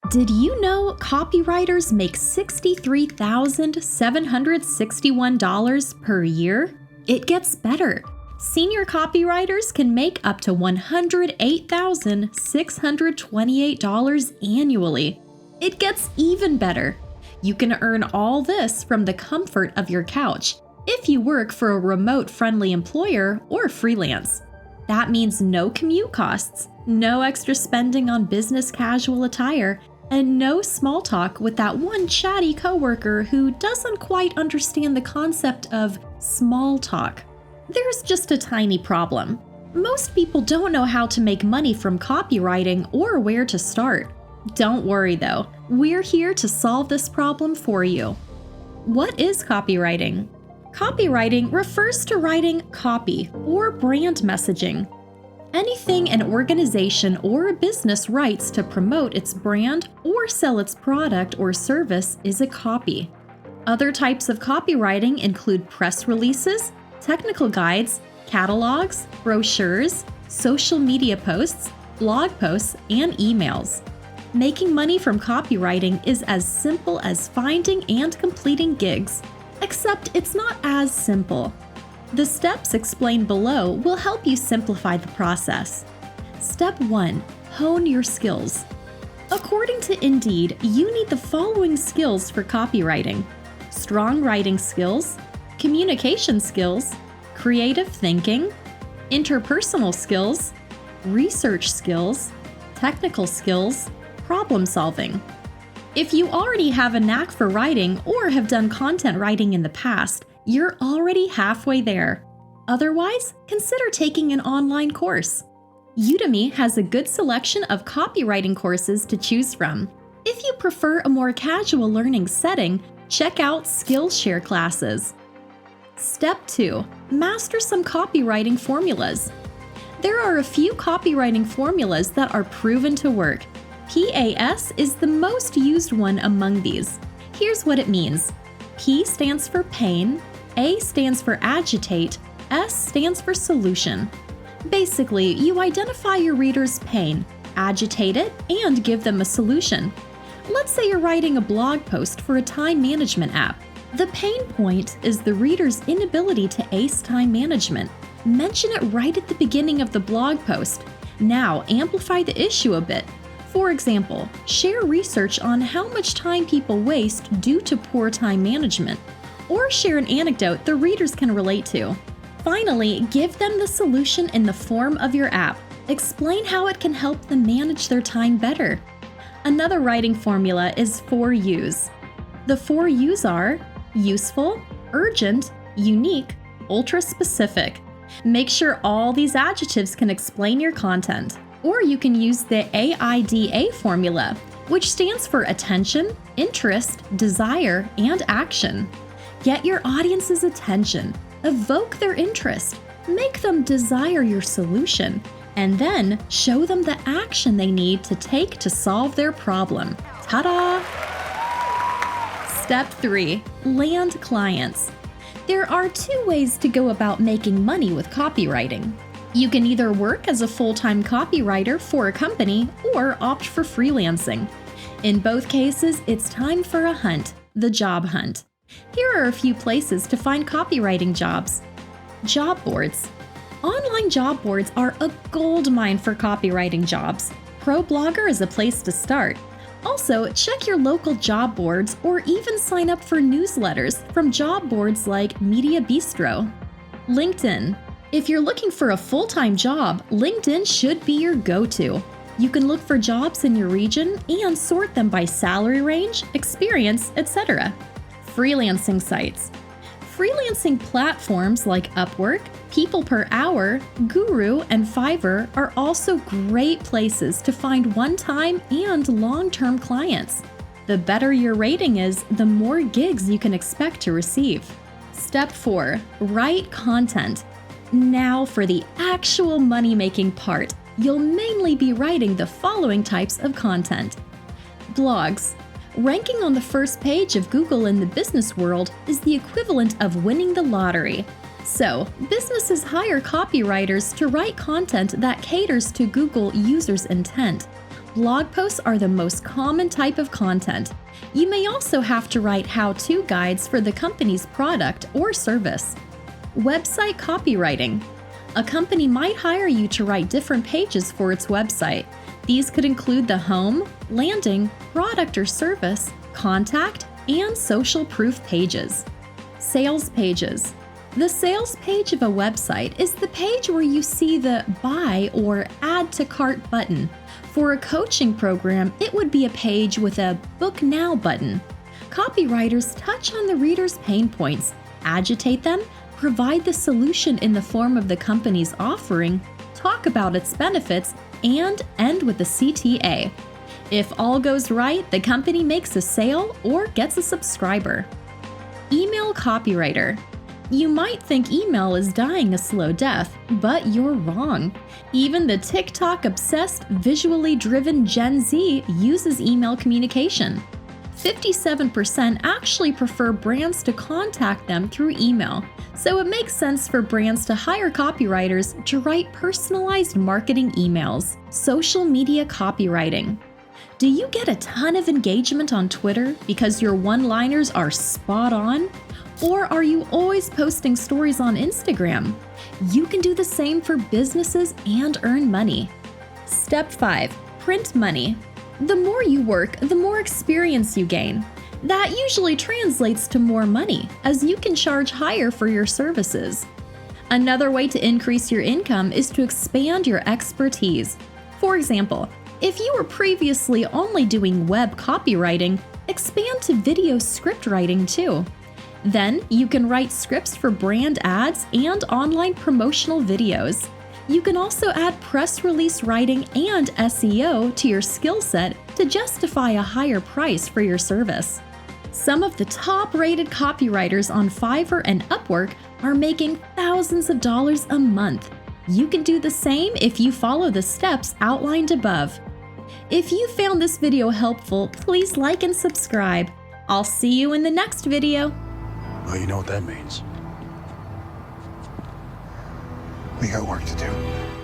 Did you know copywriters make $63,761 per year? It gets better. Senior copywriters can make up to $108,628 annually. It gets even better. You can earn all this from the comfort of your couch if you work for a remote-friendly employer or freelance. That means no commute costs, no extra spending on business casual attire, and no small talk with that one chatty coworker who doesn't quite understand the concept of small talk. There's just a tiny problem. Most people don't know how to make money from copywriting or where to start. Don't worry though, we're here to solve this problem for you. What is copywriting? Copywriting refers to writing copy or brand messaging. Anything an organization or a business writes to promote its brand or sell its product or service is a copy. Other types of copywriting include press releases, technical guides, catalogs, brochures, social media posts, blog posts, and emails. Making money from copywriting is as simple as finding and completing gigs, except it's not as simple. The steps explained below will help you simplify the process. Step 1. Hone your skills. According to Indeed, you need the following skills for copywriting: strong writing skills, communication skills, creative thinking, interpersonal skills, research skills, technical skills, problem solving. If you already have a knack for writing or have done content writing in the past, you're already halfway there. Otherwise, consider taking an online course. Udemy has a good selection of copywriting courses to choose from. If you prefer a more casual learning setting, check out Skillshare classes. Step 2. Master some copywriting formulas. There are a few copywriting formulas that are proven to work. PAS is the most used one among these. Here's what it means. P stands for pain, A stands for agitate, S stands for solution. Basically, you identify your reader's pain, agitate it, and give them a solution. Let's say you're writing a blog post for a time management app. The pain point is the reader's inability to ace time management. Mention it right at the beginning of the blog post. Now, amplify the issue a bit. For example, share research on how much time people waste due to poor time management, or share an anecdote the readers can relate to. Finally, give them the solution in the form of your app. Explain how it can help them manage their time better. Another writing formula is 4 U's. The 4 U's are useful, urgent, unique, ultra-specific. Make sure all these adjectives can explain your content. Or you can use the AIDA formula, which stands for attention, interest, desire, and action. Get your audience's attention, evoke their interest, make them desire your solution, and then show them the action they need to take to solve their problem. Ta-da! Step 3. Land clients. There are 2 ways to go about making money with copywriting. You can either work as a full-time copywriter for a company or opt for freelancing. In both cases, it's time for a hunt, the job hunt. Here are a few places to find copywriting jobs. Job boards. Online job boards are a goldmine for copywriting jobs. ProBlogger is a place to start. Also, check your local job boards or even sign up for newsletters from job boards like Media Bistro. LinkedIn. If you're looking for a full-time job, LinkedIn should be your go-to. You can look for jobs in your region and sort them by salary range, experience, etc. Freelancing sites. Freelancing platforms like Upwork, People Per Hour, Guru, and Fiverr are also great places to find one-time and long-term clients. The better your rating is, the more gigs you can expect to receive. Step 4. Write content. Now for the actual money-making part. You'll mainly be writing the following types of content. Blogs. Ranking on the first page of Google in the business world is the equivalent of winning the lottery. So, businesses hire copywriters to write content that caters to Google users' intent. Blog posts are the most common type of content. You may also have to write how-to guides for the company's product or service. Website copywriting. A company might hire you to write different pages for its website. These could include the home, landing, product or service, contact, and social proof pages. Sales pages. The sales page of a website is the page where you see the Buy or Add to Cart button. For a coaching program, it would be a page with a Book Now button. Copywriters touch on the reader's pain points, agitate them, provide the solution in the form of the company's offering, talk about its benefits, and end with the CTA. If all goes right, the company makes a sale or gets a subscriber. Email copywriter. You might think email is dying a slow death, but you're wrong. Even the TikTok-obsessed, visually driven Gen Z uses email communication. 57% actually prefer brands to contact them through email, so it makes sense for brands to hire copywriters to write personalized marketing emails. Social media copywriting. Do you get a ton of engagement on Twitter because your one-liners are spot on? Or are you always posting stories on Instagram? You can do the same for businesses and earn money. Step 5. Print money. The more you work, the more experience you gain. That usually translates to more money, as you can charge higher for your services. Another way to increase your income is to expand your expertise. For example, if you were previously only doing web copywriting, expand to video script writing too. Then you can write scripts for brand ads and online promotional videos. You can also add press release writing and SEO to your skill set to justify a higher price for your service. Some of the top-rated copywriters on Fiverr and Upwork are making thousands of dollars a month. You can do the same if you follow the steps outlined above. If you found this video helpful, please like and subscribe. I'll see you in the next video. Well, you know what that means. We got work to do.